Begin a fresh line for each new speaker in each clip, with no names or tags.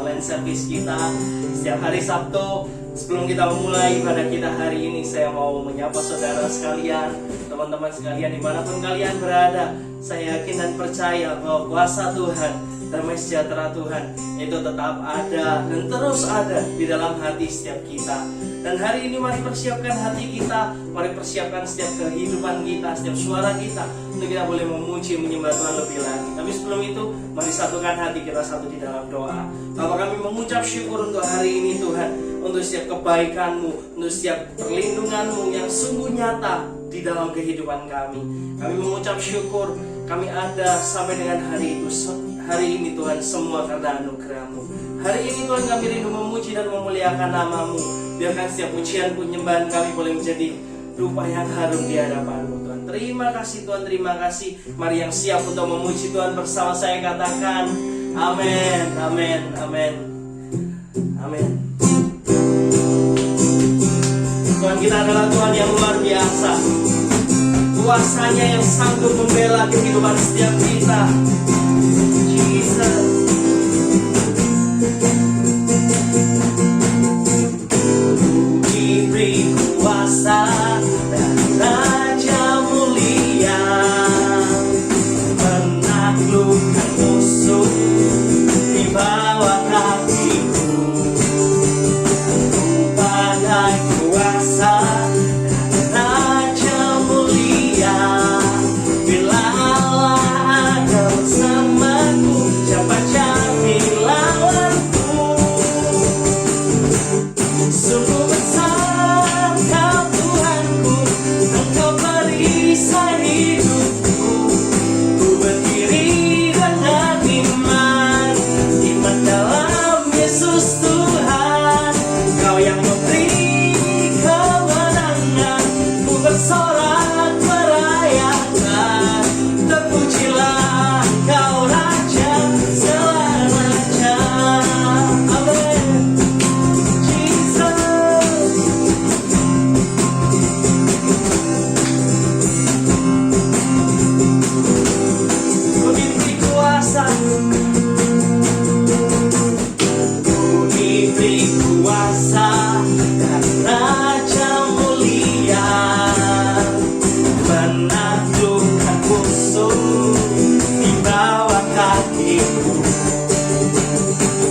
online service kita setiap hari Sabtu. Sebelum kita memulai ibadah kita hari ini, saya mau menyapa saudara sekalian, teman-teman sekalian dimanapun kalian berada. Saya yakin dan percaya bahwa kuasa Tuhan, damai sejahtera Tuhan itu tetap ada dan terus ada di dalam hati setiap kita. Dan hari ini mari persiapkan hati kita, mari persiapkan setiap kehidupan kita, setiap suara kita, untuk kita boleh memuji, menyembah Tuhan lebih lagi. Tapi sebelum itu, mari satukan hati kita satu di dalam doa. Bapa, kami mengucap syukur untuk hari ini Tuhan, untuk setiap kebaikan-Mu, untuk setiap perlindungan-Mu yang sungguh nyata di dalam kehidupan kami. Kami mengucap syukur, kami ada sampai dengan hari itu. Hari ini Tuhan, semua karena anugerah-Mu. Hari ini Tuhan, kami rindu memuji dan memuliakan nama-Mu. Biarkan setiap pujian penyembahan kami boleh menjadi rupa yang harum di hadapan-Mu Tuhan. Terima kasih Tuhan, terima kasih. Mari yang siap untuk memuji Tuhan bersama saya katakan amin, amin, amin, amin. Tuhan kita adalah Tuhan yang luar biasa. Kuasanya yang sanggup membela kehidupan setiap kita. Jesus. Diberi kuasa dan Raja mulia, menaklukkan musuh di bawah kakiku. Bagai kuasa dan Raja mulia, bila Allah ada bersamaku, siapa jadi lawanku? Sungguh besar Kau Tuhanku, Engkau perisai hidupku. Ku berdiri dengan iman, iman dalam Yesus Tuhan. Kau yang memberi kemenangan, ku bersorak merayakan. Terpujilah Kau Raja selamanya. Amin. Jesus. Ku diberi kuasa, ku diberi kuasa dan Raja mulia, menaklukkan musuh di bawah kakiku.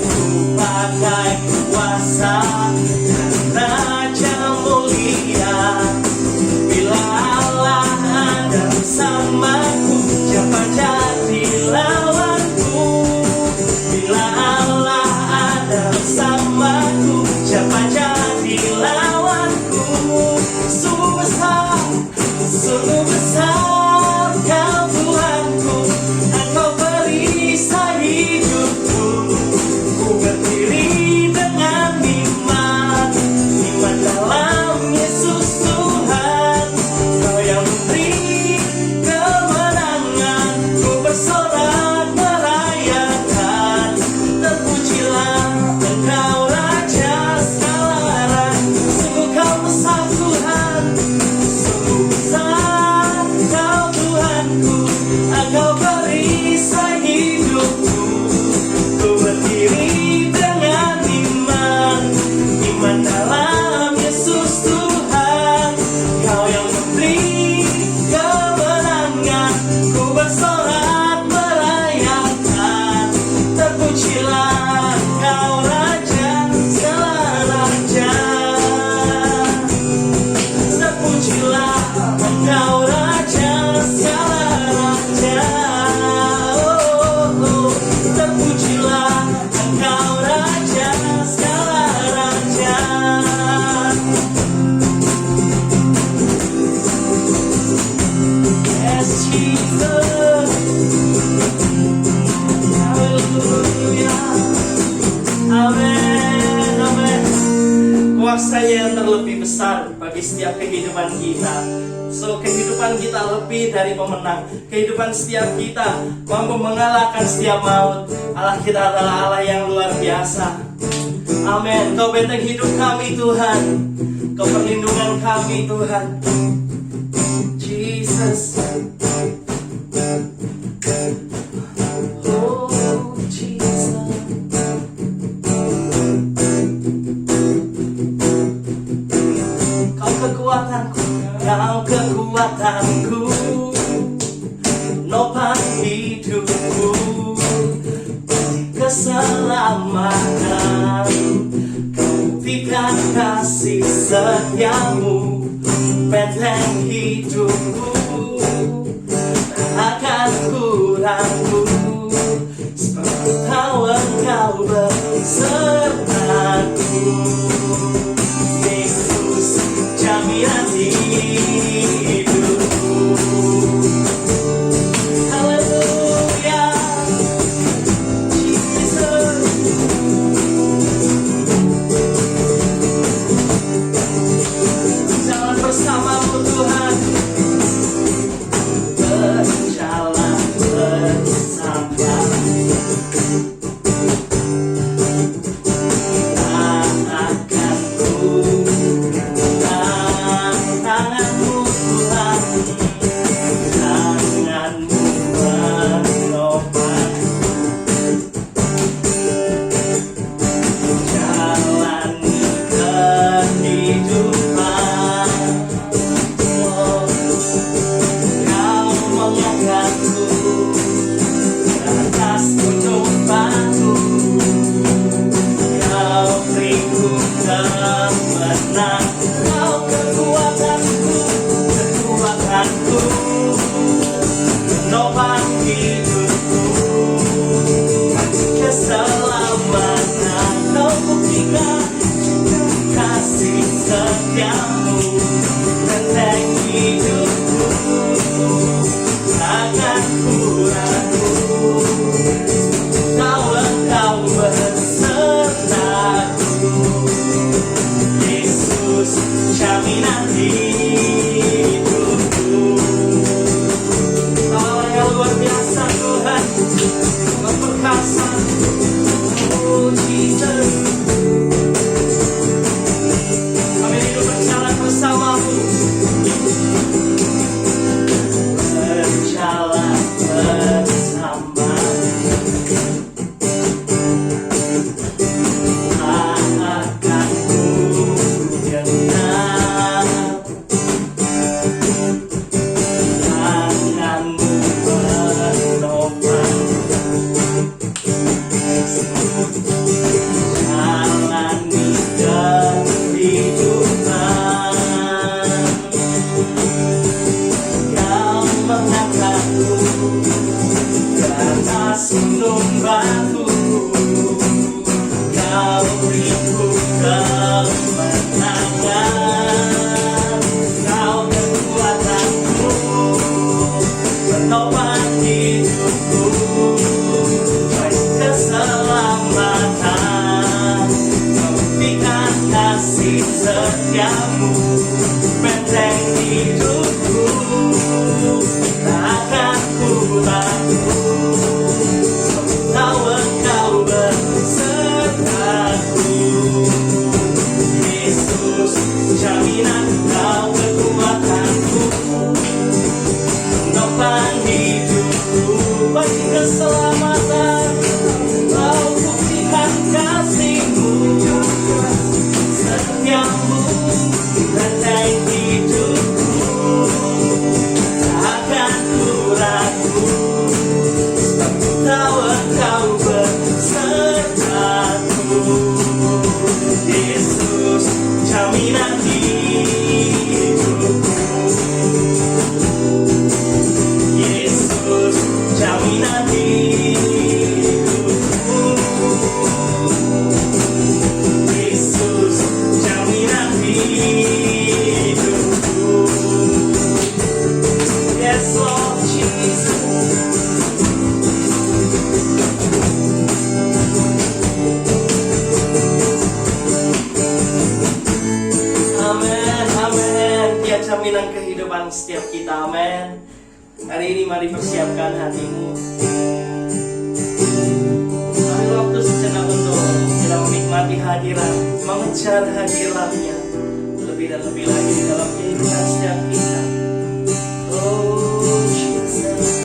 Ku pakai kuasa dan Raja mulia, bila Allah ada bersamaku, siapa jadi lawanku? Bila Allah ada bersamaku, siapa jadi lawanku? Sungguh besar Kau Tuhanku, Engkau perisai hidupku. Ku berdiri dengan iman, iman dalam Yesus Tuhan. Kau yang memberi kemenangan, ku bersorak merayakan. Terpujilah Engkau Raja segala raja. Sungguh Kau besar Tuhan, sungguh besar Kau Tuhanku, Engkau perisai hidupku. Ku berdiri dengan iman, iman dalam Yesus Tuhan. Kau yang memberi kemenangan, ku bersorak merayakan. Terpujilah Kau Raja segala raja. Terpujilah Engkau Raja segala raja. Terpujilah Engkau Raja segala raja. Yes, Jesus. Hallelujah. Amin, amin. Kuasanya yang terlebih besar bagi setiap kehidupan kita. So, kehidupan kita lebih dari pemenang. Kehidupan setiap kita mampu mengalahkan setiap maut. Allah kita adalah Allah yang luar biasa. Amin. Kau benteng hidup kami Tuhan, Kau perlindungan kami Tuhan. Jesus. Oh Jesus. Kau buktikan kasih setiamu, benteng hidupku tak akan ku ragu. Sebab tahu engkau besertaku. Yesus jaminan hidupku. Haleluya, Jesus. Jalan bersamamu Tuhan, berjalan bersama. Jaminan kehidupan setiap kita, amin. Hari ini mari persiapkan hatimu. Ambil waktu sejenak untuk kita menikmati hadirat, mengejar hadiratnya lebih dan lebih lagi di dalam kehidupan setiap kita. Oh Jesus.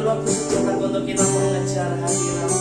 Waktu sejenak untuk kita mengejar hadirat.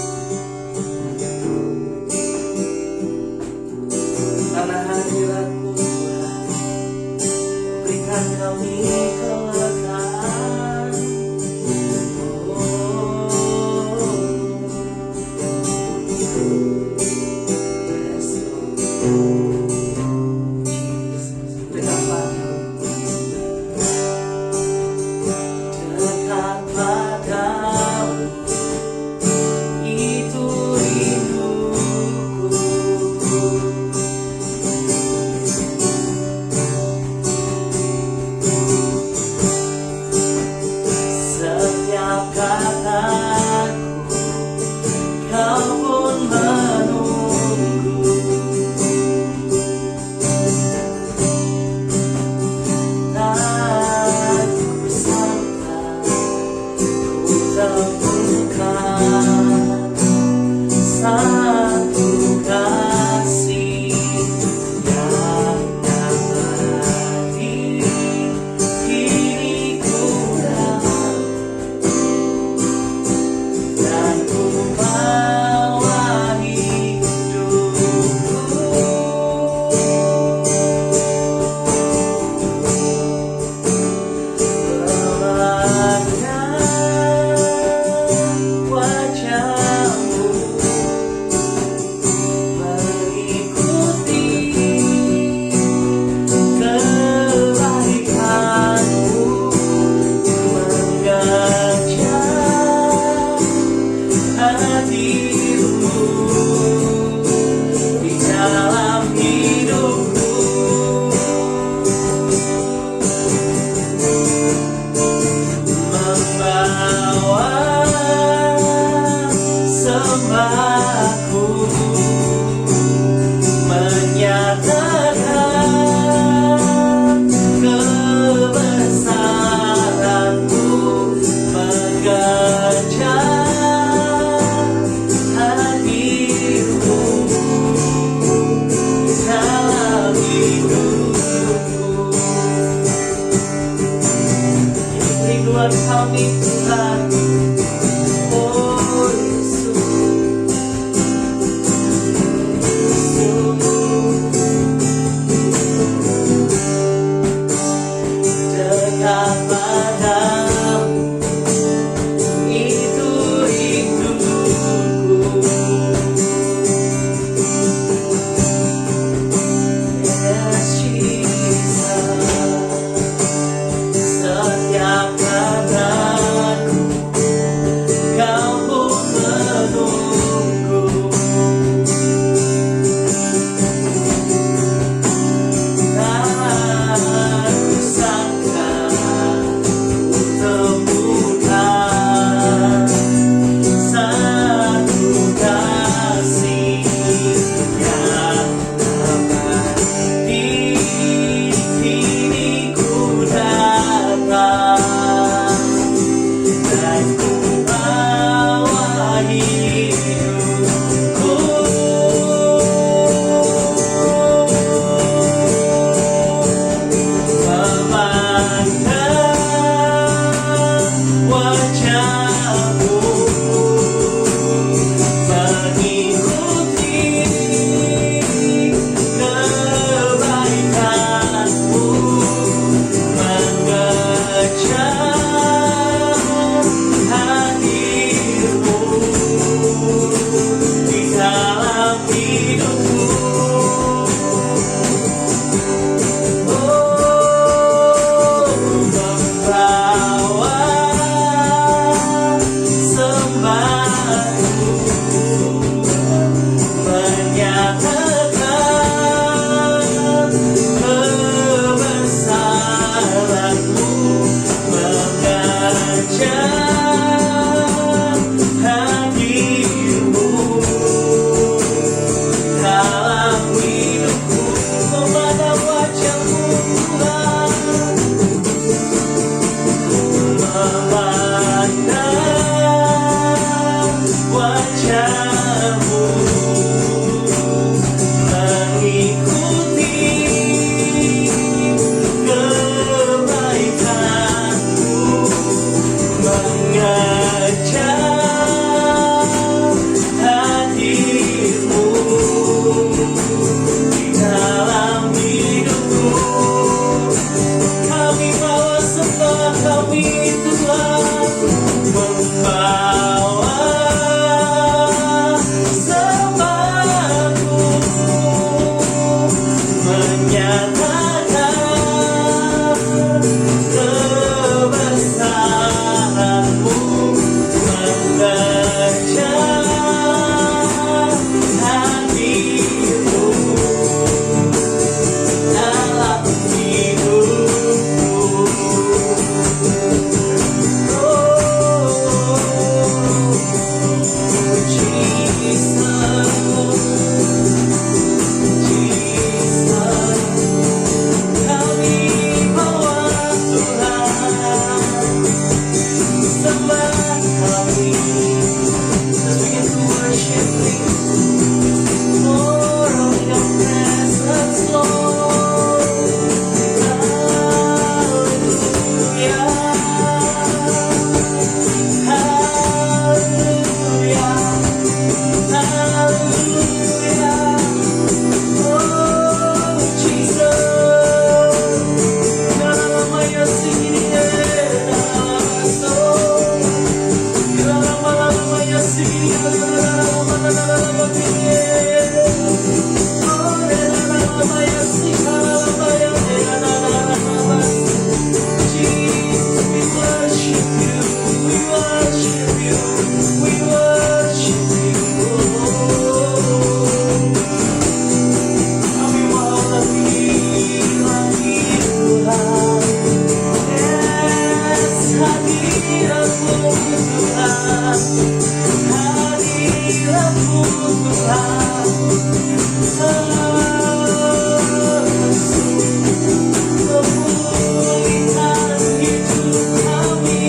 Pemulihan hidup kami,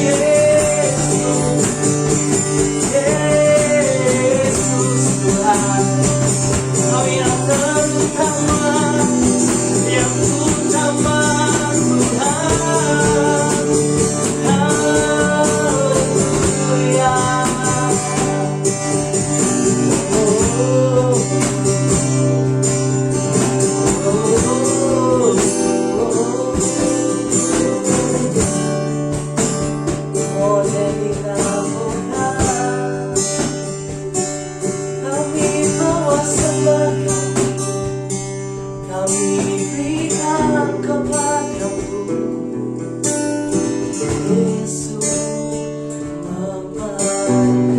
Yesus. Yesus Tuhan, Kau yang terutama, yang utama Tuhan. Haleluya. Oh, jadi kami bawa sembah kami berikan kepadamu, Yesus. Memandang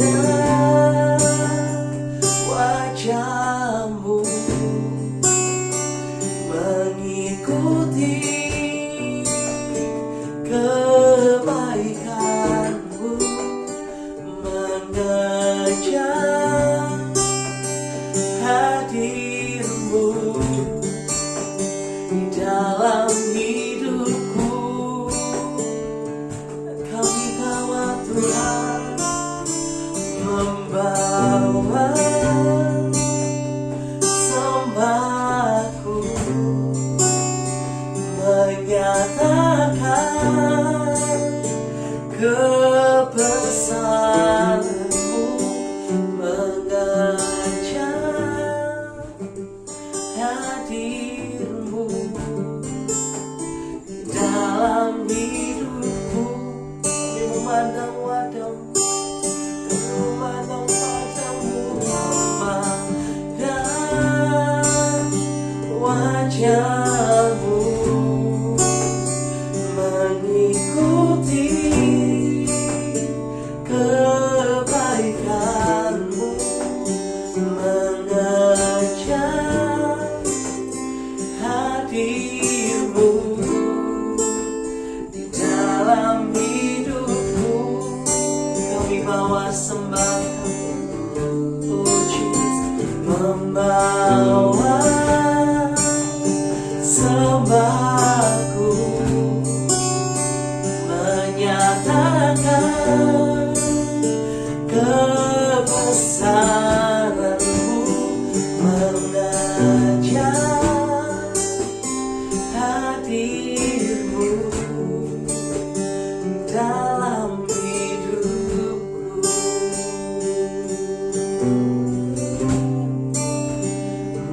wajah-Mu, mengikuti kebaikan-Mu, mengejar hadir-Mu di dalam hidupku. Kami bawa Tuhan, membawa sembahku, menyatakan kebesaran-Mu, mengajak hadir-Mu di dalam hidupku. Kami memandang wajah-Mu, kami memandang wajah-Mu, memandang wajah-Mu, mengikuti kebaikan-Mu, mengajak hadir-Mu di dalam hidupku. Kami bawa sembah, oh Jesus, membawa sembahku, menyatakan kebesaran-Mu, mengajak hadir-Mu dalam hidupku.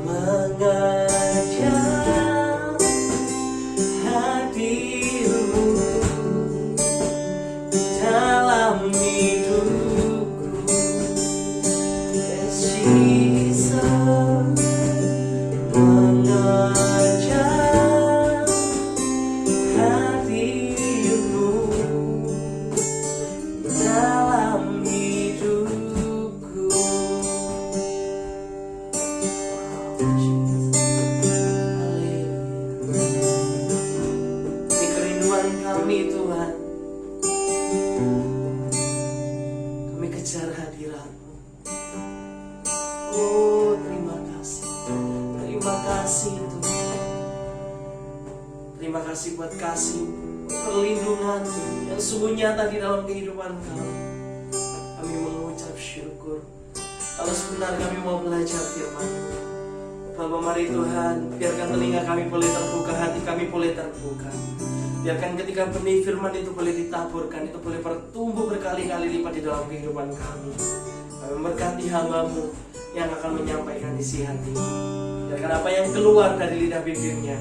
Mengajak hadir-Mu dalam hidupku. Yes, Jesus. Mengajak hadir-Mu dalam hidupku. Ini kerinduan kami, Tuhan. Kami kejar hadirat-Mu. Oh, terima kasih. Terima kasih, Tuhan. Terima kasih buat kasih, perlindungan yang sungguh nyata di dalam kehidupan kami. Kami mengucap syukur. Kalau sebentar kami mau belajar firman-Mu, Bapa, mari Tuhan, biarkan telinga kami boleh terbuka, hati kami boleh terbuka. Biarkan ketika benih firman itu boleh ditaburkan, itu boleh bertumbuh berkali-kali lipat di dalam kehidupan kami. Kami memberkati hamba-Mu yang akan menyampaikan isi hati. Biarkan apa yang keluar dari lidah bibirnya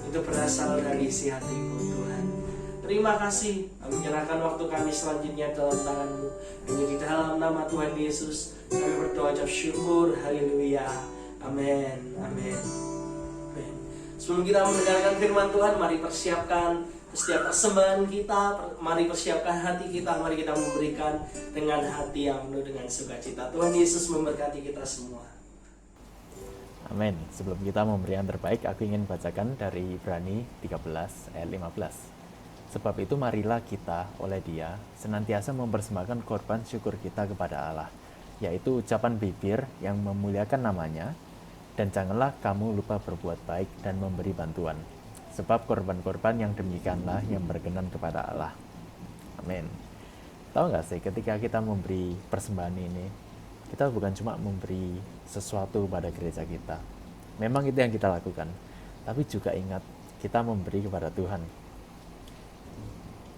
itu berasal dari isi hati-Mu, Tuhan. Terima kasih. Kami menyerahkan waktu kami selanjutnya dalam tangan-Mu. Hanya di dalam nama Tuhan Yesus kami berdoa ucap syukur. Haleluya. Amin. Amin. Amin. Sebelum kita mendengarkan firman Tuhan, mari persiapkan setiap persembahan kita, mari persiapkan hati kita, mari kita memberikan dengan hati yang penuh dengan sukacita. Tuhan Yesus memberkati kita semua.
Amin. Sebelum kita memberi yang terbaik, aku ingin bacakan dari Ibrani 13 ayat 15. Sebab itu marilah kita oleh Dia senantiasa mempersembahkan korban syukur kita kepada Allah, yaitu ucapan bibir yang memuliakan namanya, dan janganlah kamu lupa berbuat baik dan memberi bantuan, sebab korban-korban yang demikianlah yang berkenan kepada Allah. Amin. Tahu nggak sih, ketika kita memberi persembahan ini, kita bukan cuma memberi sesuatu pada gereja kita. Memang itu yang kita lakukan, tapi juga ingat, kita memberi kepada Tuhan.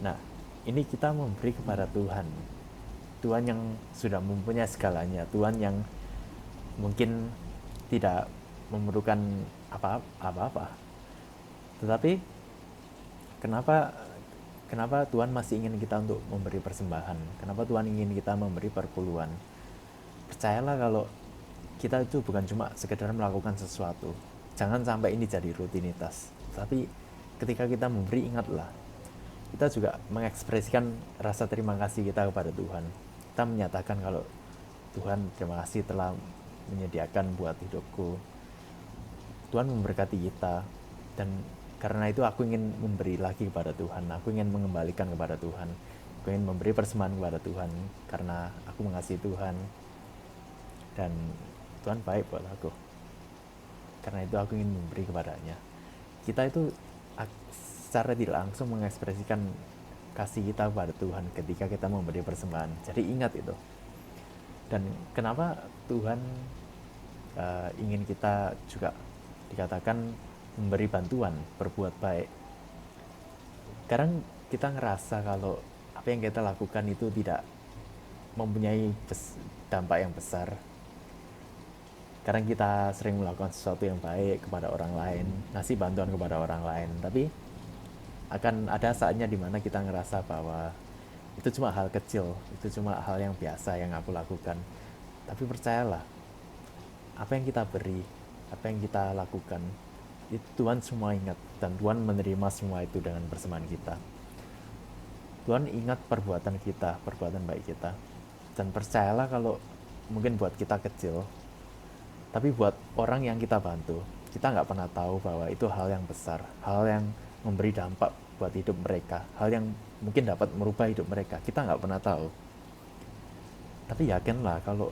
Nah, ini kita memberi kepada Tuhan. Tuhan yang sudah mempunyai segalanya, Tuhan yang mungkin tidak memerlukan apa-apa. Tetapi kenapa Tuhan masih ingin kita untuk memberi persembahan? Kenapa Tuhan ingin kita memberi perpuluhan? Percayalah kalau kita itu bukan cuma sekedar melakukan sesuatu. Jangan sampai ini jadi rutinitas. Tapi ketika kita memberi, ingatlah, kita juga mengekspresikan rasa terima kasih kita kepada Tuhan. Kita menyatakan kalau Tuhan, terima kasih telah menyediakan buat hidupku. Tuhan memberkati kita, dan karena itu aku ingin memberi lagi kepada Tuhan. Aku ingin mengembalikan kepada Tuhan. Aku ingin memberi persembahan kepada Tuhan karena aku mengasihi Tuhan, dan Tuhan baik buat aku. Karena itu aku ingin memberi kepadanya. Kita itu secara tidak langsung mengekspresikan kasih kita kepada Tuhan ketika kita memberi persembahan. Jadi ingat itu. Dan kenapa Tuhan ingin kita juga dikatakan memberi bantuan, berbuat baik? Kadang kita ngerasa kalau apa yang kita lakukan itu tidak mempunyai dampak yang besar. Kadang kita sering melakukan sesuatu yang baik kepada orang lain, ngasih bantuan kepada orang lain, tapi akan ada saatnya di mana kita ngerasa bahwa itu cuma hal kecil, itu cuma hal yang biasa yang aku lakukan. Tapi percayalah, apa yang kita beri, apa yang kita lakukan, itu Tuhan semua ingat, dan Tuhan menerima semua itu dengan persembahan kita. Tuhan ingat perbuatan kita, perbuatan baik kita. Dan percayalah kalau mungkin buat kita kecil, tapi buat orang yang kita bantu, kita nggak pernah tahu bahwa itu hal yang besar, hal yang memberi dampak buat hidup mereka, hal yang mungkin dapat merubah hidup mereka. Kita nggak pernah tahu. Tapi yakinlah kalau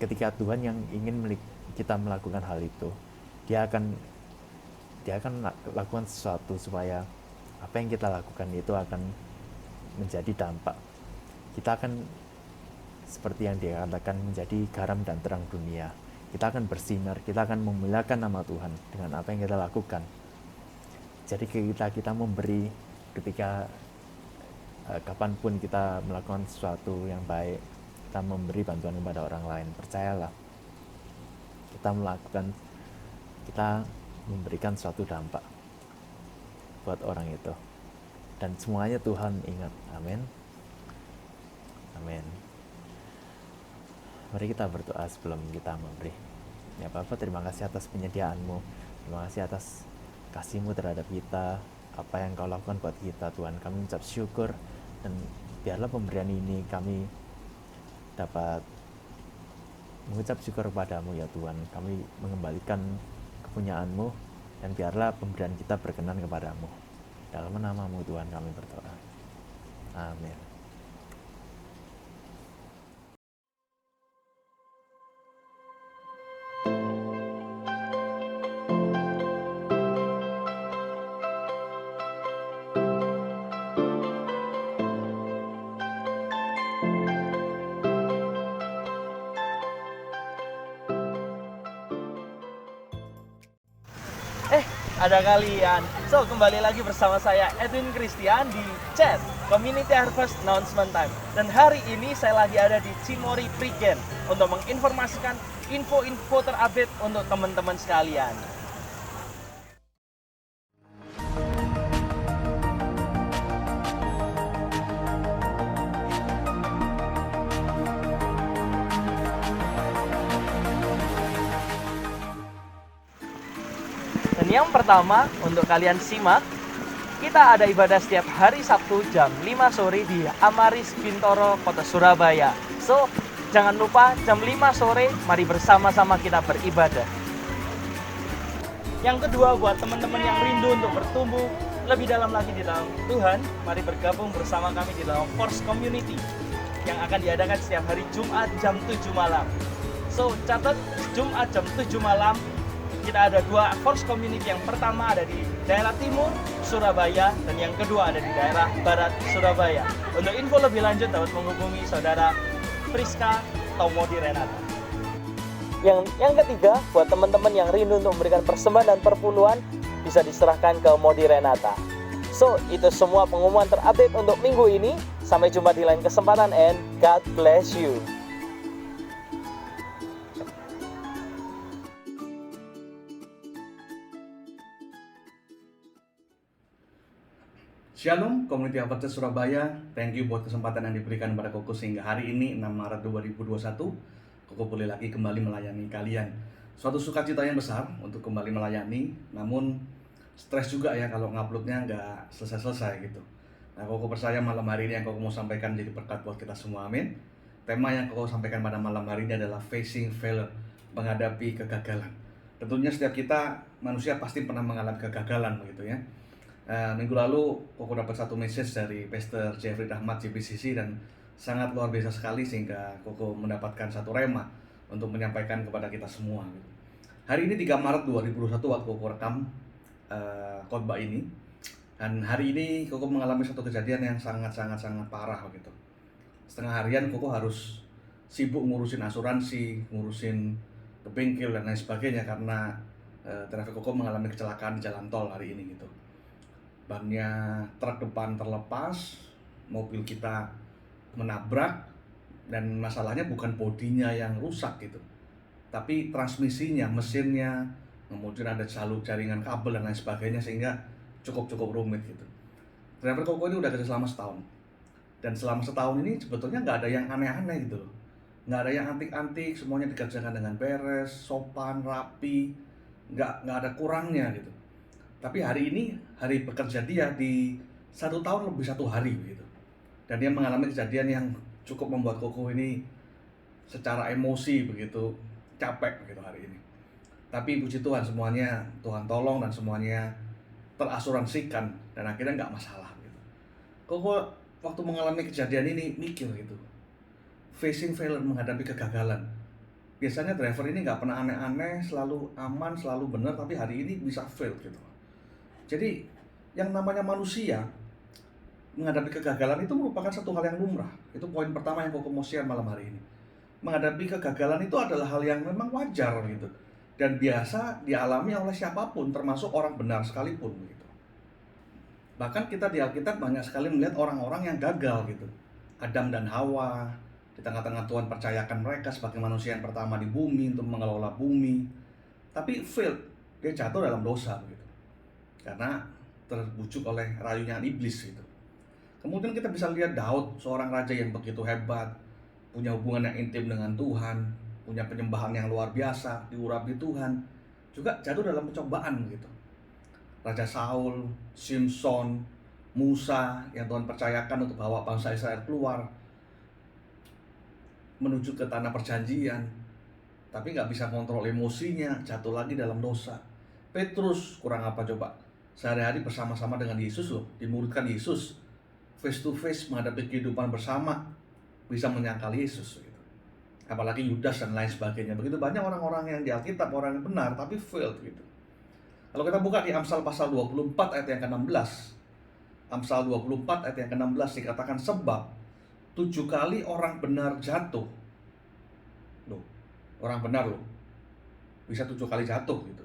ketika Tuhan yang ingin kita melakukan hal itu, Dia akan lakukan sesuatu supaya apa yang kita lakukan itu akan menjadi dampak. Kita akan, seperti yang Dia katakan, menjadi garam dan terang dunia. Kita akan bersinar, kita akan memuliakan nama Tuhan dengan apa yang kita lakukan. Jadi kita memberi ketika kapanpun kita melakukan sesuatu yang baik, kita memberi bantuan kepada orang lain, percayalah, kita memberikan suatu dampak buat orang itu, dan semuanya Tuhan ingat. Amin. Amin. Mari kita berdoa sebelum kita memberi. Ya Bapa, terima kasih atas penyediaan-Mu, terima kasih atas kasih-Mu terhadap kita, apa yang Kau lakukan buat kita Tuhan. Kami mengucap syukur, dan biarlah pemberian ini kami dapat mengucap syukur kepadamu ya Tuhan. Kami mengembalikan kepunyaan-Mu, dan biarlah pemberian kita berkenan kepadamu. Dalam nama-Mu Tuhan kami berdoa. Amin.
Ada kalian. So, kembali lagi bersama saya Edwin Christian di Chat Community Harvest Announcement Time. Dan hari ini saya lagi ada di Cimory Prigen untuk menginformasikan info-info terupdate untuk teman-teman sekalian. Dan yang pertama, untuk kalian simak, kita ada ibadah setiap hari Sabtu jam 5 sore di Amaris Bintoro, Kota Surabaya. So, jangan lupa jam 5 sore, mari bersama-sama kita beribadah. Yang kedua, buat teman-teman yang rindu untuk bertumbuh lebih dalam lagi di dalam Tuhan, mari bergabung bersama kami di dalam Force Community. yang akan diadakan setiap hari Jumat jam 7 malam. So, catat Jumat jam 7 malam kita ada 2 Force Community. Yang pertama ada di daerah timur Surabaya dan yang kedua ada di daerah barat Surabaya. Untuk info lebih lanjut dapat menghubungi saudara Priska atau Modi Renata. Yang ketiga, buat teman-teman yang rindu untuk memberikan persembahan dan perpuluhan, bisa diserahkan ke Modi Renata. So, itu semua pengumuman terupdate untuk minggu ini. Sampai jumpa di lain kesempatan and God bless you.
Shalom, Community Adventist Surabaya. Thank you buat kesempatan yang diberikan kepada Koko sehingga hari ini 6 Maret 2021 Koko boleh lagi kembali melayani kalian. Suatu sukacita yang besar untuk kembali melayani, namun stres juga ya kalau nguploadnya nggak selesai-selesai gitu. Nah, Koko percaya malam hari ini yang Koko mau sampaikan jadi berkat buat kita semua, amin. Tema yang Koko sampaikan pada malam hari ini adalah facing failure, menghadapi kegagalan. Tentunya setiap kita manusia pasti pernah mengalami kegagalan begitu ya. Minggu lalu Koko dapat satu message dari Pastor Jeffrey Rahmat JBCC dan sangat luar biasa sekali sehingga Koko mendapatkan satu rema untuk menyampaikan kepada kita semua gitu. Hari ini 3 Maret 2021 waktu Koko rekam khotbah ini, dan hari ini Koko mengalami satu kejadian yang sangat parah gitu. Setengah harian Koko harus sibuk ngurusin asuransi, ngurusin ke bengkel dan lain sebagainya karena driver Koko mengalami kecelakaan di jalan tol hari ini gitu. Bannya truk depan terlepas, mobil kita menabrak, dan masalahnya bukan bodinya yang rusak gitu, tapi transmisinya, mesinnya, kemudian ada jaringan kabel dan lain sebagainya sehingga cukup rumit gitu. Driver Koko ini udah kerja selama setahun, dan selama setahun ini sebetulnya nggak ada yang aneh-aneh gitu loh, nggak ada yang antik-antik, semuanya dikerjakan dengan beres, sopan, rapi, nggak ada kurangnya gitu. Tapi hari ini, hari bekerja dia di 1 tahun lebih 1 hari begitu. Dan dia mengalami kejadian yang cukup membuat Koko ini secara emosi begitu capek begitu hari ini. Tapi puji Tuhan semuanya Tuhan tolong dan semuanya terasuransikan dan akhirnya nggak masalah gitu. Koko waktu mengalami kejadian ini mikir gitu, facing failure, menghadapi kegagalan. Biasanya driver ini nggak pernah aneh-aneh, selalu aman, selalu benar, tapi hari ini bisa fail gitu. Jadi yang namanya manusia menghadapi kegagalan itu merupakan satu hal yang lumrah. Itu poin pertama yang Koko mau share malam hari ini. Menghadapi kegagalan itu adalah hal yang memang wajar gitu, dan biasa dialami oleh siapapun, termasuk orang benar sekalipun gitu. Bahkan kita di Alkitab banyak sekali melihat orang-orang yang gagal gitu. Adam dan Hawa, di tengah-tengah Tuhan percayakan mereka sebagai manusia yang pertama di bumi untuk mengelola bumi, tapi failed, dia jatuh dalam dosa gitu. Karena terbujuk oleh rayuan iblis gitu. Kemudian kita bisa lihat Daud, seorang raja yang begitu hebat, punya hubungan yang intim dengan Tuhan, punya penyembahan yang luar biasa, diurapi Tuhan, juga jatuh dalam pencobaan gitu. Raja Saul, Simpson, Musa yang Tuhan percayakan untuk bawa bangsa Israel keluar menuju ke tanah perjanjian, tapi nggak bisa kontrol emosinya, jatuh lagi dalam dosa. Petrus kurang apa coba? Sehari-hari bersama-sama dengan Yesus loh, dimuridkan Yesus, face to face menghadapi kehidupan bersama, bisa menyangkal Yesus gitu. Apalagi Yudas dan lain sebagainya. Begitu banyak orang-orang yang di Alkitab, orang yang benar tapi failed gitu. Kalau kita buka di Amsal pasal 24 ayat yang ke-16, Amsal 24 ayat yang ke-16 dikatakan, sebab 7 kali orang benar jatuh. Loh, orang benar loh, bisa 7 kali jatuh gitu.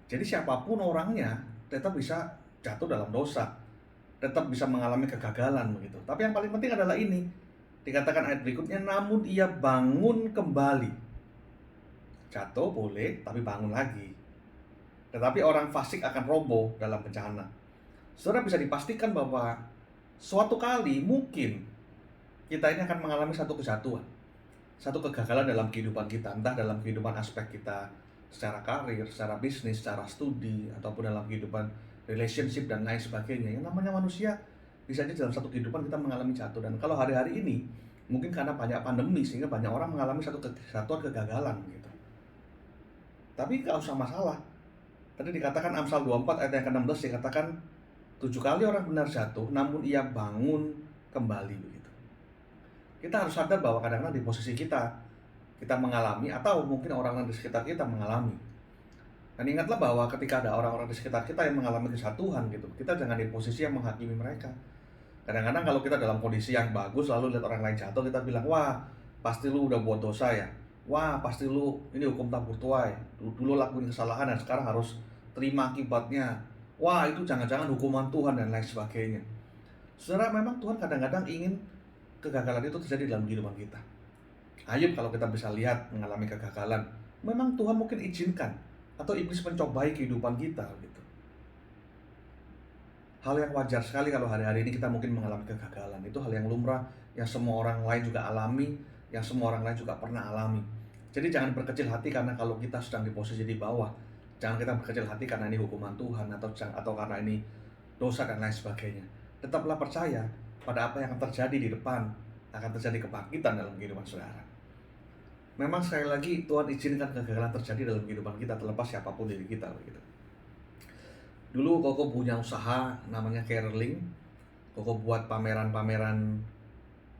Jadi siapapun orangnya tetap bisa jatuh dalam dosa, tetap bisa mengalami kegagalan begitu. Tapi yang paling penting adalah ini, dikatakan ayat berikutnya, namun ia bangun kembali. Jatuh boleh, tapi bangun lagi. Tetapi orang fasik akan roboh dalam bencana. Saudara bisa dipastikan bahwa suatu kali mungkin kita ini akan mengalami satu kejatuhan, satu kegagalan dalam kehidupan kita, entah dalam kehidupan aspek kita secara karir, secara bisnis, secara studi, ataupun dalam kehidupan relationship dan lain sebagainya. Yang namanya manusia bisa aja dalam satu kehidupan kita mengalami jatuh. Dan kalau hari-hari ini mungkin karena banyak pandemi sehingga banyak orang mengalami satu kesatuan kegagalan gitu. Tapi gak usah masalah. Tadi dikatakan Amsal 24 ayat yang ke-16 dikatakan 7 kali orang benar jatuh, namun ia bangun kembali begitu. kita harus sadar bahwa kadang-kadang di posisi kita mengalami, atau mungkin orang-orang di sekitar kita mengalami. Dan ingatlah bahwa ketika ada orang-orang di sekitar kita yang mengalami kesatuan gitu, kita jangan di posisi yang menghakimi mereka. Kadang-kadang kalau kita dalam kondisi yang bagus, lalu lihat orang lain jatuh, kita bilang, wah pasti lu udah buat dosa ya, wah pasti lu ini hukum tabur tuai, dulu lakuin kesalahan dan sekarang harus terima akibatnya, wah itu jangan-jangan hukuman Tuhan dan lain sebagainya. Saudara, memang Tuhan kadang-kadang ingin kegagalan itu terjadi dalam kehidupan kita. Ayub kalau kita bisa lihat mengalami kegagalan, memang Tuhan mungkin izinkan atau iblis mencobai kehidupan kita gitu. Hal yang wajar sekali kalau hari-hari ini kita mungkin mengalami kegagalan. Itu hal yang lumrah, yang semua orang lain juga alami, yang semua orang lain juga pernah alami. Jadi jangan berkecil hati karena kalau kita sedang di posisi di bawah. Jangan kita berkecil hati karena ini hukuman Tuhan atau karena ini dosa dan lain sebagainya. Tetaplah percaya pada apa yang akan terjadi di depan, akan terjadi kebangkitan dalam kehidupan saudara. Memang sekali lagi Tuhan izinkan kegagalan terjadi dalam kehidupan kita, terlepas siapapun diri kita begitu. Dulu Koko punya usaha namanya Caroling. Koko buat pameran-pameran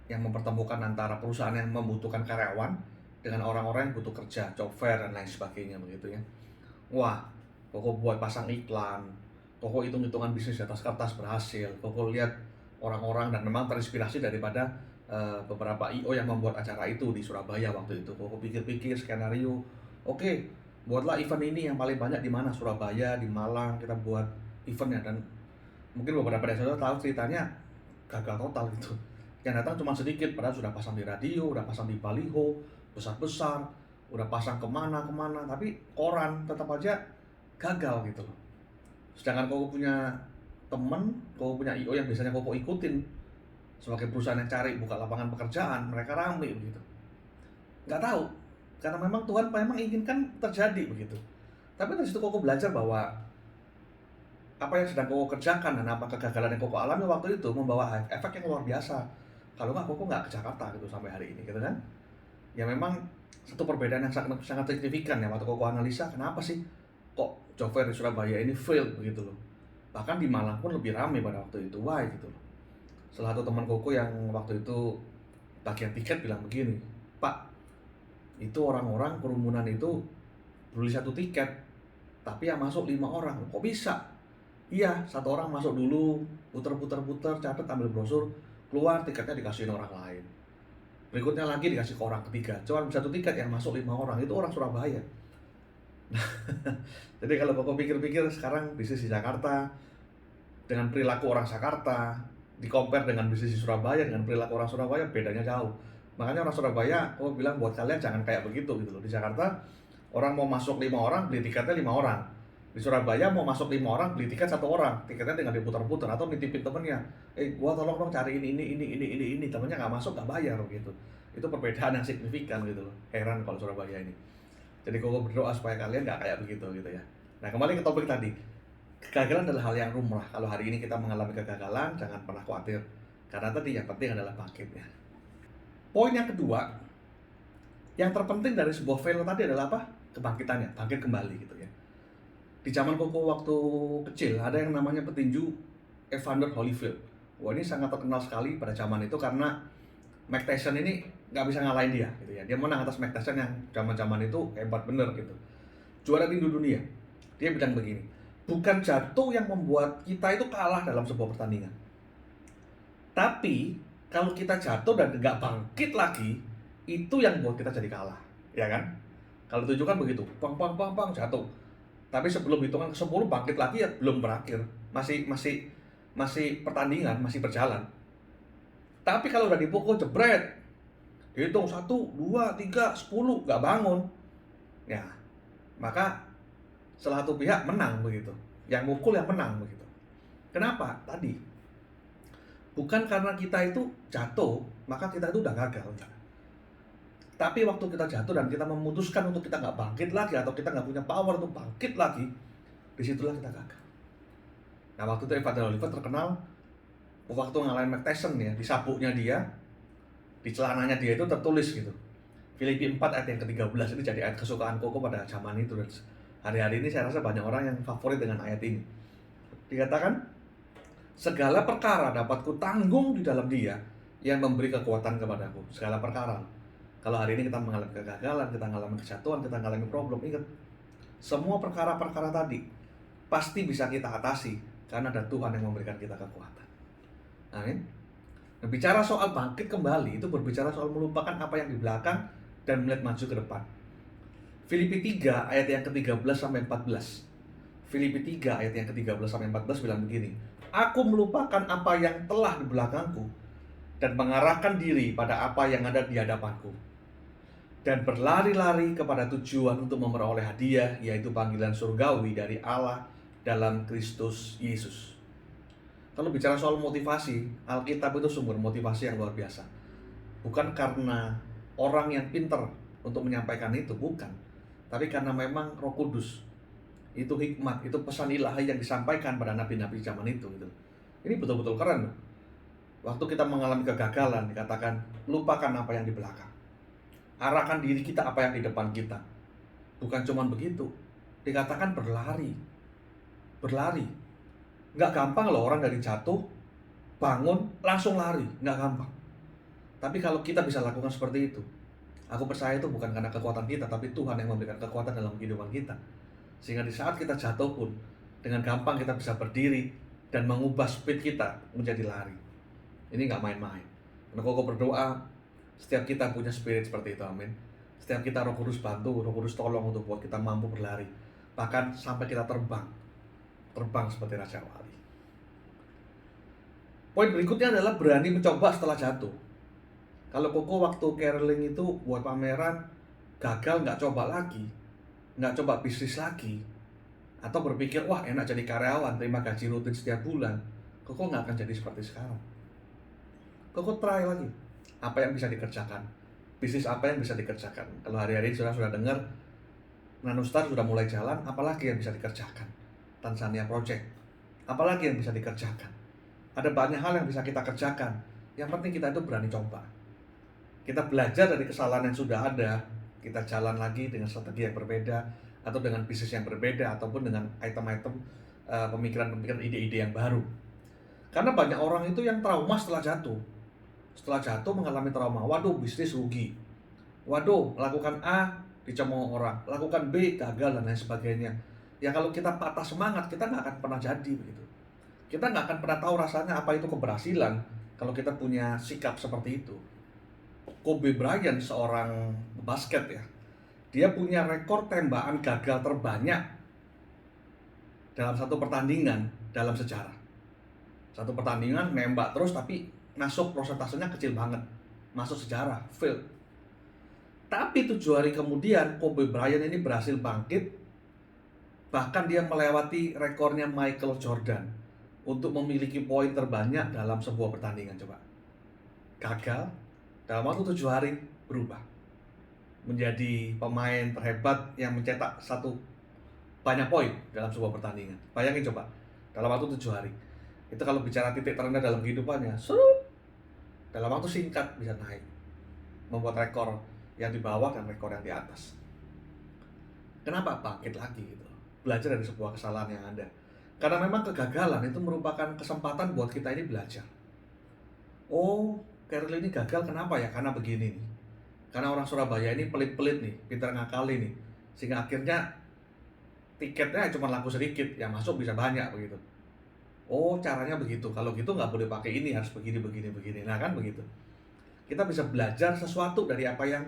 yang mempertemukan antara perusahaan yang membutuhkan karyawan dengan orang-orang yang butuh kerja, job fair dan lain sebagainya begitu ya. Wah, Koko buat pasang iklan, Koko hitung-hitungan bisnis di atas kertas berhasil. Koko lihat orang-orang dan memang terinspirasi daripada beberapa IO yang membuat acara itu di Surabaya waktu itu. Koko pikir-pikir skenario, oke, buatlah event ini yang paling banyak di mana, Surabaya, di Malang, kita buat eventnya. Dan mungkin beberapa dari saudara tahu ceritanya gagal total gitu. Yang datang cuma sedikit, padahal sudah pasang di radio, udah pasang di baliho besar-besar, udah pasang kemana-kemana, tapi koran tetap aja gagal gitu loh. Sedangkan Koko punya temen, Koko punya IO yang biasanya Koko ikutin sebagai perusahaan yang cari buka lapangan pekerjaan, mereka rame begitu. Nggak tahu, karena memang Tuhan memang inginkan terjadi begitu. Tapi dari situ Koko belajar bahwa apa yang sedang Koko kerjakan dan apa kegagalan yang Koko alami waktu itu membawa efek yang luar biasa. Kalau nggak, Koko nggak ke Jakarta gitu sampai hari ini gitu kan. Ya memang satu perbedaan yang sangat signifikan ya waktu Koko analisa, kenapa sih kok job fair di Surabaya ini fail begitu loh. Bahkan di Malang pun lebih ramai pada waktu itu, why gitu loh. Salah satu teman Koko yang waktu itu bagian tiket bilang begini, Pak, itu orang-orang kerumunan itu beli satu tiket, tapi yang masuk 5 orang, kok bisa? Iya, satu orang masuk dulu, puter-puter, catat, ambil brosur, keluar tiketnya dikasihin orang lain. Berikutnya lagi dikasih ke orang ketiga, cuma satu tiket yang masuk 5 orang, itu orang Surabaya. Jadi kalau Koko pikir-pikir sekarang bisnis di Jakarta dengan perilaku orang Jakarta, di-compare dengan bisnis di Surabaya dengan perilaku orang Surabaya, bedanya jauh. Makanya orang Surabaya, Koko bilang buat kalian jangan kayak begitu gitu loh. Di Jakarta orang mau masuk 5 orang, beli tiketnya 5 orang. Di Surabaya mau masuk 5 orang, beli tiket 1 orang, tiketnya tinggal diputar-putar atau nitipin temennya. Gua tolong dong cari ini. Temennya nggak masuk, nggak bayar gitu. Itu perbedaan yang signifikan gitu loh. Heran kalau Surabaya ini. Jadi Koko berdoa supaya kalian nggak kayak begitu gitu ya. Nah kembali ke topik tadi. Kegagalan adalah hal yang lumrah. Kalau hari ini kita mengalami kegagalan, jangan pernah khawatir. Karena tadi yang penting adalah bangkitnya. Poin yang kedua, yang terpenting dari sebuah failure tadi adalah apa? Kebangkitannya, bangkit kembali gitu ya. Di zaman Koko waktu kecil, ada yang namanya petinju Evander Holyfield. Wah ini sangat terkenal sekali pada zaman itu karena Mike Tyson ini nggak bisa ngalahin dia gitu ya. Dia menang atas Mike Tyson yang zaman-zaman itu hebat bener gitu. Juara tinju dunia. Dia bilang begini, bukan jatuh yang membuat kita itu kalah dalam sebuah pertandingan. Tapi kalau kita jatuh dan nggak bangkit lagi, itu yang buat kita jadi kalah, ya kan? Kalau tinju kan begitu, pang jatuh. Tapi sebelum hitungan ke-10 bangkit lagi ya belum berakhir, masih pertandingan, masih berjalan. Tapi kalau udah dipukul jebret, dihitung 1, 2, 3, 10 nggak bangun, ya maka salah satu pihak menang begitu, yang mukul yang menang begitu. Kenapa? Tadi bukan karena kita itu jatuh maka kita itu udah gagal, enggak. Tapi waktu kita jatuh dan kita memutuskan untuk kita nggak bangkit lagi atau kita nggak punya power untuk bangkit lagi, disitulah kita gagal. Nah waktu itu Evander Holyfield terkenal waktu ngalahin Mike Tyson ya, di sabuknya dia, di celananya dia itu tertulis gitu, Filipi 4 ayat yang ke-13. Ini jadi ayat kesukaan Koko pada zaman itu. Dan hari-hari ini saya rasa banyak orang yang favorit dengan ayat ini. Dikatakan, segala perkara dapat kutanggung di dalam dia yang memberi kekuatan kepadaku segala perkara. Kalau hari ini kita mengalami kegagalan, kita mengalami kejatuhan, kita mengalami problem, ingat, semua perkara-perkara tadi pasti bisa kita atasi karena ada Tuhan yang memberikan kita kekuatan. Amin. Nah, bicara soal bangkit kembali itu berbicara soal melupakan apa yang di belakang dan melihat maju ke depan. Filipi 3 ayat yang ke-13 sampai 14. Filipi 3 ayat yang ke-13 sampai 14 bilang begini. Aku melupakan apa yang telah di belakangku dan mengarahkan diri pada apa yang ada di hadapanku. Dan berlari-lari kepada tujuan untuk memperoleh hadiah, yaitu panggilan surgawi dari Allah dalam Kristus Yesus. Kalau bicara soal motivasi, Alkitab itu sumber motivasi yang luar biasa. Bukan karena orang yang pintar untuk menyampaikan itu, bukan. Tapi karena memang Roh Kudus. Itu hikmat, itu pesan ilahi yang disampaikan pada nabi-nabi zaman itu gitu. Ini betul-betul keren loh. Waktu kita mengalami kegagalan, dikatakan lupakan apa yang di belakang, arahkan diri kita apa yang di depan kita. Bukan cuma begitu, dikatakan berlari. Nggak gampang loh orang dari jatuh, bangun, langsung lari, nggak gampang. Tapi kalau kita bisa lakukan seperti itu, aku percaya itu bukan karena kekuatan kita, tapi Tuhan yang memberikan kekuatan dalam kehidupan kita. Sehingga di saat kita jatuh pun, dengan gampang kita bisa berdiri dan mengubah speed kita menjadi lari. Ini nggak main-main. Karena Koko berdoa, setiap kita punya spirit seperti itu, amin. Setiap kita Roh Kudus bantu, Roh Kudus tolong untuk buat kita mampu berlari. Bahkan sampai kita terbang seperti Raja Wali. Poin berikutnya adalah berani mencoba setelah jatuh. Kalau Koko waktu caroling itu buat pameran, gagal nggak coba lagi, nggak coba bisnis lagi, atau berpikir, wah enak jadi karyawan, terima gaji rutin setiap bulan, Koko nggak akan jadi seperti sekarang. Koko try lagi, apa yang bisa dikerjakan, bisnis apa yang bisa dikerjakan. Kalau hari-hari sudah dengar, Nanustar sudah mulai jalan, apalagi yang bisa dikerjakan. Tanzania Project, apalagi yang bisa dikerjakan. Ada banyak hal yang bisa kita kerjakan. Yang penting kita itu berani coba. Kita belajar dari kesalahan yang sudah ada, kita jalan lagi dengan strategi yang berbeda, atau dengan bisnis yang berbeda, ataupun dengan item-item pemikiran-pemikiran, ide-ide yang baru. Karena banyak orang itu yang trauma setelah jatuh. Setelah jatuh mengalami trauma, waduh bisnis rugi, waduh lakukan A dicemooh orang, lakukan B gagal dan lain sebagainya. Ya kalau kita patah semangat, kita nggak akan pernah jadi begitu. Kita nggak akan pernah tahu rasanya apa itu keberhasilan kalau kita punya sikap seperti itu. Kobe Bryant, seorang basket ya, dia punya rekor tembakan gagal terbanyak dalam satu pertandingan dalam sejarah. Satu pertandingan nembak terus tapi masuk prosentasenya kecil banget, masuk sejarah, fail. Tapi 7 hari kemudian Kobe Bryant ini berhasil bangkit, bahkan dia melewati rekornya Michael Jordan untuk memiliki poin terbanyak dalam sebuah pertandingan. Coba, gagal, dalam waktu 7 hari berubah menjadi pemain terhebat yang mencetak banyak poin dalam sebuah pertandingan. Bayangin coba, dalam waktu 7 hari. Itu kalau bicara titik terendah dalam kehidupannya, dalam waktu singkat bisa naik, membuat rekor yang di bawah dan rekor yang di atas. Kenapa? Bangkit lagi gitu. Belajar dari sebuah kesalahan yang ada. Karena memang kegagalan itu merupakan kesempatan buat kita ini belajar. Oh, Carol ini gagal kenapa ya? Karena begini nih. Karena orang Surabaya ini pelit-pelit nih, pintar ngakali nih. Sehingga akhirnya tiketnya cuma laku sedikit, yang masuk bisa banyak begitu. Oh, caranya begitu. Kalau gitu nggak boleh pakai ini, harus begini. Nah kan begitu. Kita bisa belajar sesuatu dari apa yang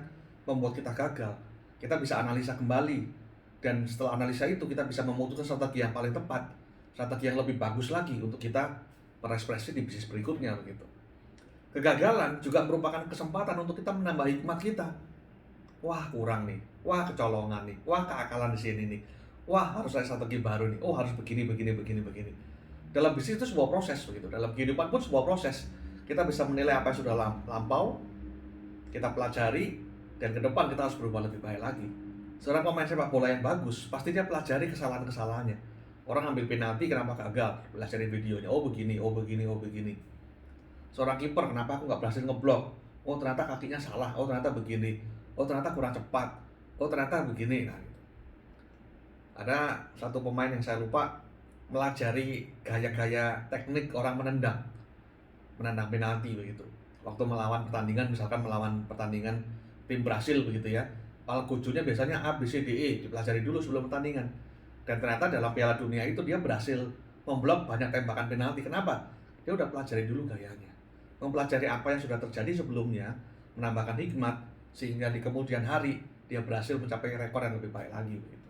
membuat kita gagal. Kita bisa analisa kembali. Dan setelah analisa itu kita bisa memutuskan strategi yang paling tepat. Strategi yang lebih bagus lagi untuk kita berekspresi di bisnis berikutnya begitu. Kegagalan juga merupakan kesempatan untuk kita menambah hikmat kita. Wah kurang nih, wah kecolongan nih, wah keakalan di sini nih. Wah harus ada strategi baru nih, oh harus begini. Dalam bisnis itu sebuah proses begitu, dalam kehidupan pun sebuah proses. Kita bisa menilai apa yang sudah lampau, kita pelajari, dan ke depan kita harus berubah lebih baik lagi. Seorang pemain sepak bola yang bagus, pasti dia pelajari kesalahan-kesalahannya. Orang ambil penalti, kenapa gagal? Pelajari videonya, oh begini. Seorang kiper, kenapa aku nggak berhasil ngeblok? Oh ternyata kakinya salah, oh ternyata begini. Oh ternyata kurang cepat, oh ternyata begini. Nah, gitu. Ada satu pemain yang saya lupa, melajari gaya-gaya teknik orang menendang penalti begitu. Waktu melawan pertandingan, misalkan melawan pertandingan tim Brasil begitu ya, Al-Kujunya biasanya A, B, C, D, E, dipelajari dulu sebelum pertandingan. Dan ternyata dalam Piala Dunia itu dia berhasil memblok banyak tembakan penalti. Kenapa? Dia udah pelajari dulu gayanya, mempelajari apa yang sudah terjadi sebelumnya, menambahkan hikmat, sehingga di kemudian hari dia berhasil mencapai rekor yang lebih baik lagi begitu.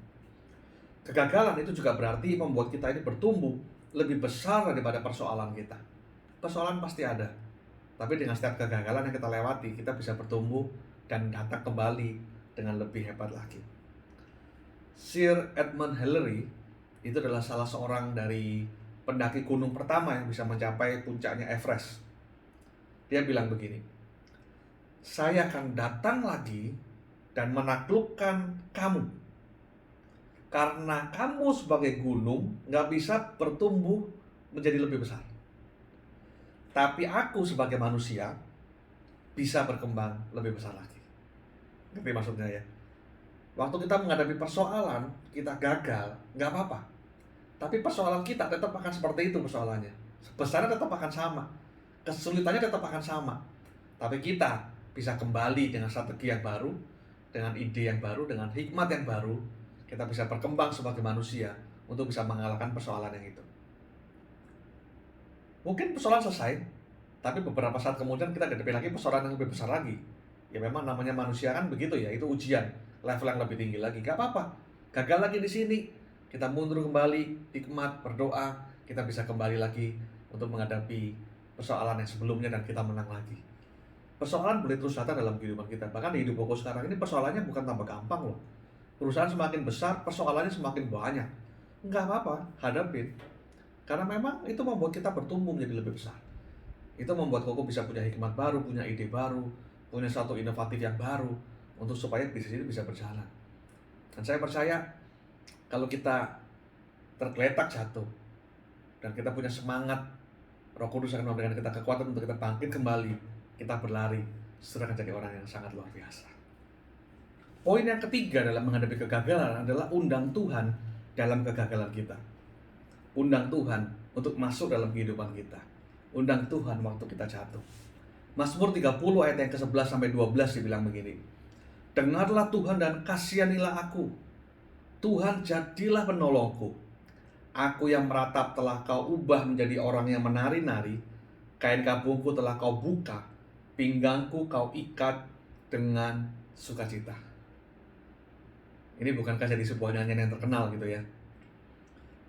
Kegagalan itu juga berarti membuat kita ini bertumbuh lebih besar daripada persoalan kita. Persoalan pasti ada, tapi dengan setiap kegagalan yang kita lewati, kita bisa bertumbuh dan datang kembali dengan lebih hebat lagi. Sir Edmund Hillary itu adalah salah seorang dari pendaki gunung pertama yang bisa mencapai puncaknya Everest. Dia bilang begini, "Saya akan datang lagi dan menaklukkan kamu. Karena kamu sebagai gunung nggak bisa bertumbuh menjadi lebih besar. Tapi aku sebagai manusia bisa berkembang lebih besar lagi." Ngerti maksudnya ya? Waktu kita menghadapi persoalan, kita gagal, nggak apa-apa. Tapi persoalan kita tetap akan seperti itu persoalannya. Besarnya tetap akan sama. Kesulitannya tetap akan sama. Tapi kita bisa kembali dengan strategi yang baru, dengan ide yang baru, dengan hikmat yang baru. Kita bisa berkembang sebagai manusia untuk bisa mengalahkan persoalan yang itu. Mungkin persoalan selesai, tapi beberapa saat kemudian kita hadapi lagi persoalan yang lebih besar lagi. Ya memang namanya manusia kan begitu ya, itu ujian, level yang lebih tinggi lagi. Gak apa-apa, gagal lagi di sini, kita mundur kembali, hikmat, berdoa, kita bisa kembali lagi untuk menghadapi persoalan yang sebelumnya dan kita menang lagi. Persoalan boleh terus datang dalam kehidupan kita. Bahkan di hidup Koko sekarang ini persoalannya bukan tambah gampang loh. Perusahaan semakin besar, persoalannya semakin banyak. Nggak apa-apa, hadapin. Karena memang itu membuat kita bertumbuh menjadi lebih besar. Itu membuat Koko bisa punya hikmat baru, punya ide baru, punya satu inovatif yang baru untuk supaya bisnis ini bisa berjalan. Dan saya percaya kalau kita tergeletak jatuh dan kita punya semangat, Roh Kudus akan memberikan kita kekuatan untuk kita bangkit kembali, kita berlari, sudah akan jadi orang yang sangat luar biasa. Poin yang ketiga dalam menghadapi kegagalan adalah undang Tuhan dalam kegagalan kita. Undang Tuhan untuk masuk dalam kehidupan kita. Undang Tuhan waktu kita jatuh. Mazmur 30 ayat yang ke-11 sampai 12 dibilang begini. "Dengarlah Tuhan dan kasihanilah aku. Tuhan jadilah penolongku. Aku yang meratap telah kau ubah menjadi orang yang menari-nari. Kain kabungku telah kau buka. Pinggangku kau ikat dengan sukacita." Ini bukankah jadi sebuah nyanyian yang terkenal gitu ya?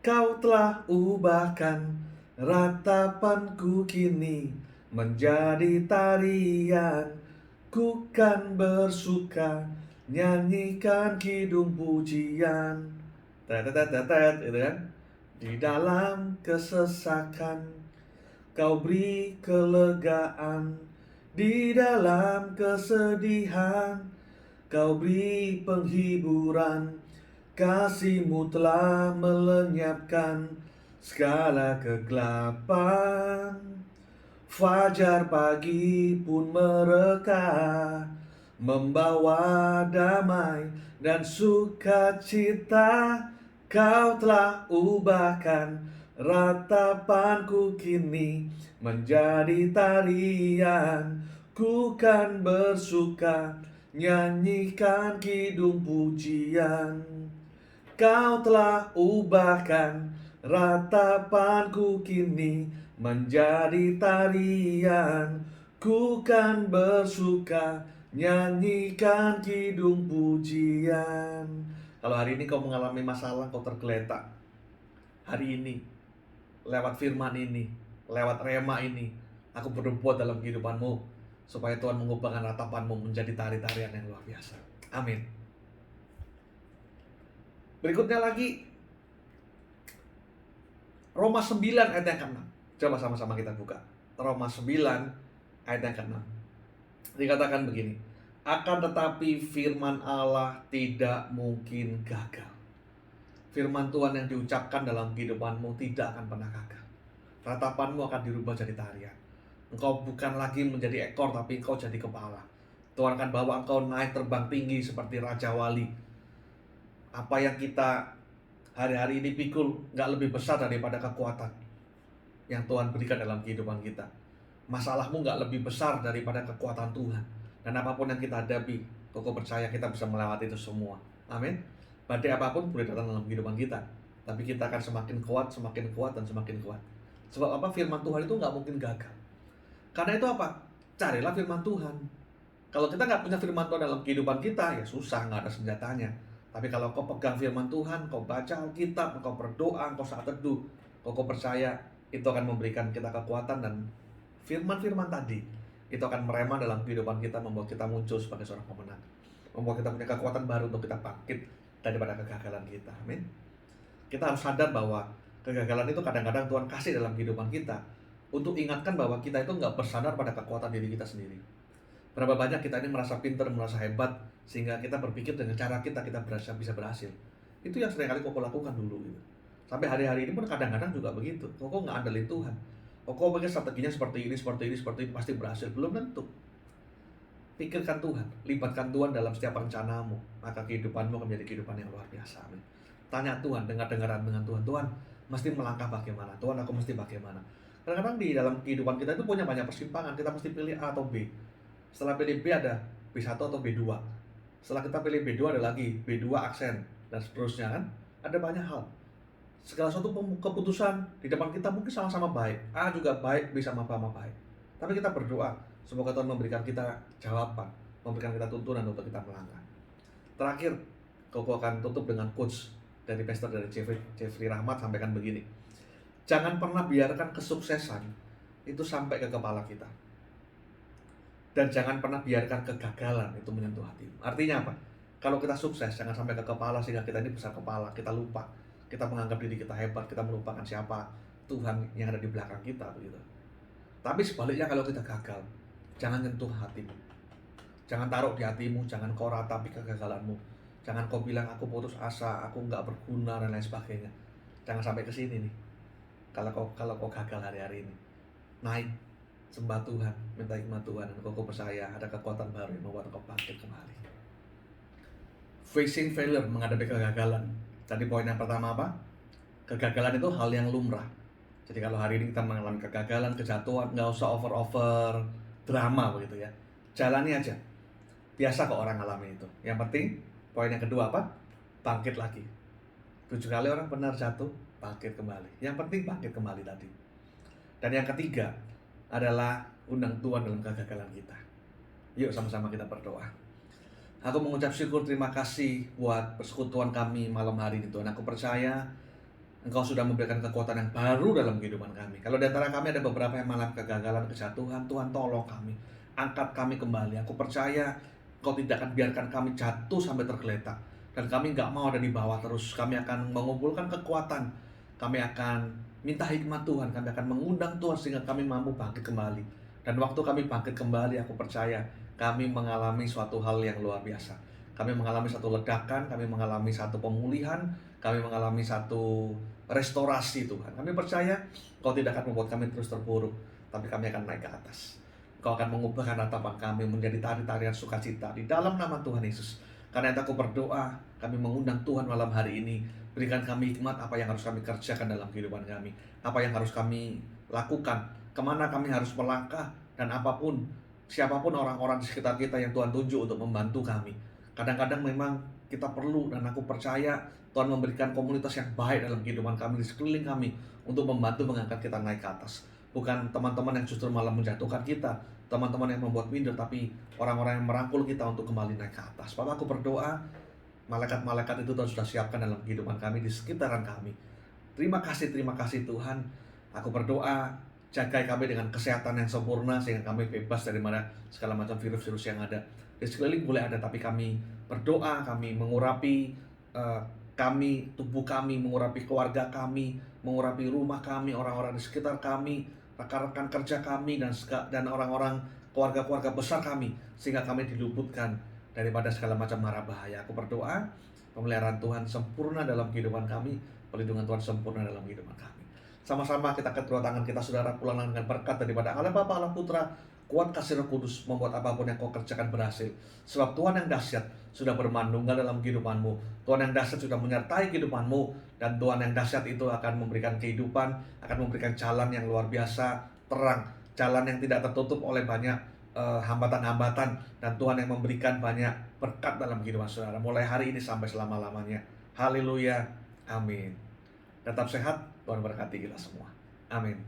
"Kau telah ubahkan ratapanku kini menjadi tarian. Ku kan bersuka nyanyikan kidung pujian." Tetet, itu kan? "Di dalam kesesakan kau beri kelegaan, di dalam kesedihan kau beri penghiburan. Kasih-Mu telah melenyapkan segala kegelapan. Fajar pagi pun mereka, membawa damai dan sukacita. Kau telah ubahkan ratapanku kini menjadi tarian. Ku kan bersuka nyanyikan kidung pujian. Kau telah ubahkan ratapanku kini menjadi tarian. Ku kan bersuka nyanyikan kidung pujian." Kalau hari ini kau mengalami masalah, kau tergeletak, hari ini lewat firman ini, lewat rema ini, aku berbuat dalam kehidupanmu supaya Tuhan mengubahkan ratapanmu menjadi tari-tarian yang luar biasa. Amin. Berikutnya lagi, Roma 9 ayat yang ke-6. Coba sama-sama kita buka. Roma 9 ayat yang ke-6. Dikatakan begini, "Akan tetapi firman Allah tidak mungkin gagal." Firman Tuhan yang diucapkan dalam kehidupanmu tidak akan pernah gagal. Ratapanmu akan dirubah jadi tarian. Engkau bukan lagi menjadi ekor, tapi engkau jadi kepala. Tuhan akan bawa engkau naik terbang tinggi seperti Raja Wali. Apa yang kita hari-hari ini pikul gak lebih besar daripada kekuatan yang Tuhan berikan dalam kehidupan kita. masalahmu nggak lebih besar daripada kekuatan Tuhan. Dan apapun yang kita hadapi, Koko percaya kita bisa melewati itu semua. Amin. Badai apapun boleh datang dalam kehidupan kita, tapi kita akan semakin kuat, dan semakin kuat. Sebab apa? Firman Tuhan itu nggak mungkin gagal. Karena itu apa? Carilah firman Tuhan. Kalau kita nggak punya firman Tuhan dalam kehidupan kita, ya susah, nggak ada senjatanya. Tapi kalau kau pegang firman Tuhan, kau baca Alkitab, kau berdoa, kau saat teduh, kau percaya itu akan memberikan kita kekuatan, dan firman-firman tadi itu akan merema dalam kehidupan kita, membuat kita muncul sebagai seorang pemenang, membuat kita punya kekuatan baru untuk kita bangkit daripada kegagalan kita. Amin. Kita harus sadar bahwa kegagalan itu kadang-kadang Tuhan kasih dalam kehidupan kita untuk ingatkan bahwa kita itu nggak bersandar pada kekuatan diri kita sendiri. Berapa banyak kita ini merasa pintar, merasa hebat, sehingga kita berpikir dengan cara kita bisa berhasil. Itu yang seringkali Koko lakukan dulu gitu. Sampai hari-hari ini pun kadang-kadang juga begitu. Koko nggak andalin Tuhan. Koko pikir strateginya seperti ini, pasti berhasil. Belum tentu. Pikirkan Tuhan, libatkan Tuhan dalam setiap rencanamu, maka kehidupanmu akan menjadi kehidupan yang luar biasa. Amin. Tanya Tuhan, dengar-dengaran dengan Tuhan. Tuhan, mesti melangkah bagaimana? Tuhan, aku mesti bagaimana? Kadang-kadang di dalam kehidupan kita itu punya banyak persimpangan. Kita mesti pilih A atau B. Setelah pilih B ada B1 atau B2. Setelah kita pilih B2 ada lagi B2 aksen, dan seterusnya kan. Ada banyak hal. Segala suatu keputusan di depan kita mungkin sama-sama baik. A juga baik, B sama-sama baik. Tapi kita berdoa, semoga Tuhan memberikan kita jawaban, memberikan kita tuntunan untuk kita melangkah. Terakhir, Koko akan tutup dengan quotes dari pastor dari Jeffrey Rahmat, sampaikan begini. Jangan pernah biarkan kesuksesan itu sampai ke kepala kita. Dan jangan pernah biarkan kegagalan itu menyentuh hati. Artinya apa? Kalau kita sukses, jangan sampai ke kepala sehingga kita ini besar kepala, kita lupa. Kita menganggap diri kita hebat, kita melupakan siapa Tuhan yang ada di belakang kita begitu. Tapi sebaliknya kalau kita gagal, jangan nyentuh hatimu. Jangan taruh di hatimu, jangan kau ratapi kegagalanmu. Jangan kau bilang aku putus asa, aku nggak berguna dan lain sebagainya. Jangan sampai ke sini nih. Kalau kau gagal hari-hari ini, naik, sembah Tuhan, minta hikmat Tuhan, dan kau percaya ada kekuatan baru yang membuat kau bangkit kembali. Facing failure, menghadapi kegagalan. Tadi poin yang pertama apa? Kegagalan itu hal yang lumrah. Jadi kalau hari ini kita mengalami kegagalan, kejatuhan, nggak usah over drama begitu ya. Jalani aja. Biasa kok orang alami itu. Yang penting, poin yang kedua apa? Bangkit lagi. 7 kali orang benar jatuh, bangkit kembali. Yang penting bangkit kembali tadi. Dan yang ketiga adalah undang Tuhan dalam kegagalan kita. Yuk sama-sama kita berdoa. Aku mengucap syukur, terima kasih buat persekutuan kami malam hari ini Tuhan. Aku percaya Engkau sudah memberikan kekuatan yang baru dalam kehidupan kami. Kalau di antara kami ada beberapa yang mengalami kegagalan, kejatuhan, Tuhan tolong kami. Angkat kami kembali. Aku percaya Engkau tidak akan biarkan kami jatuh sampai tergeletak. Dan kami nggak mau ada di bawah terus. Kami akan mengumpulkan kekuatan. Kami akan minta hikmat Tuhan. Kami akan mengundang Tuhan sehingga kami mampu bangkit kembali. Dan waktu kami bangkit kembali, aku percaya kami mengalami suatu hal yang luar biasa. Kami mengalami satu ledakan, kami mengalami satu pemulihan, kami mengalami satu restorasi Tuhan. Kami percaya Kau tidak akan membuat kami terus terpuruk, tapi kami akan naik ke atas. Kau akan mengubahkan ratapan kami menjadi tari-tarian sukacita di dalam nama Tuhan Yesus. Karena itu aku berdoa, kami mengundang Tuhan malam hari ini. Berikan kami hikmat apa yang harus kami kerjakan dalam kehidupan kami. Apa yang harus kami lakukan, kemana kami harus melangkah, dan apapun siapapun orang-orang di sekitar kita yang Tuhan tunjuk untuk membantu kami. Kadang-kadang memang kita perlu, dan aku percaya Tuhan memberikan komunitas yang baik dalam kehidupan kami, di sekeliling kami, untuk membantu mengangkat kita naik ke atas. Bukan teman-teman yang justru malah menjatuhkan kita, teman-teman yang membuat minder, tapi orang-orang yang merangkul kita untuk kembali naik ke atas. Bapak, aku berdoa, malaikat-malaikat itu Tuhan sudah siapkan dalam kehidupan kami, di sekitaran kami. Terima kasih Tuhan. Aku berdoa, jagai kami dengan kesehatan yang sempurna sehingga kami bebas dari mana segala macam virus-virus yang ada. Di sekeliling boleh ada, tapi kami berdoa, kami mengurapi tubuh kami, mengurapi keluarga kami, mengurapi rumah kami, orang-orang di sekitar kami, rekan-rekan kerja kami, dan orang-orang keluarga-keluarga besar kami, sehingga kami diluputkan daripada segala macam mara bahaya. Aku berdoa, pemeliharaan Tuhan sempurna dalam kehidupan kami, perlindungan Tuhan sempurna dalam kehidupan kami. Sama-sama kita kedua tangan kita, saudara, pulang dengan berkat daripada Allah Bapa, Allah Putra, kuat kasih Roh Kudus, membuat apapun yang kau kerjakan berhasil. Sebab Tuhan yang dahsyat sudah bermandunggal dalam kehidupanmu. Tuhan yang dahsyat sudah menyertai kehidupanmu. Dan Tuhan yang dahsyat itu akan memberikan kehidupan, akan memberikan jalan yang luar biasa, terang jalan yang tidak tertutup oleh banyak hambatan-hambatan, dan Tuhan yang memberikan banyak berkat dalam kehidupan saudara mulai hari ini sampai selama-lamanya. Haleluya, amin. Tetap sehat, Tuhan berkati kita semua. Amin.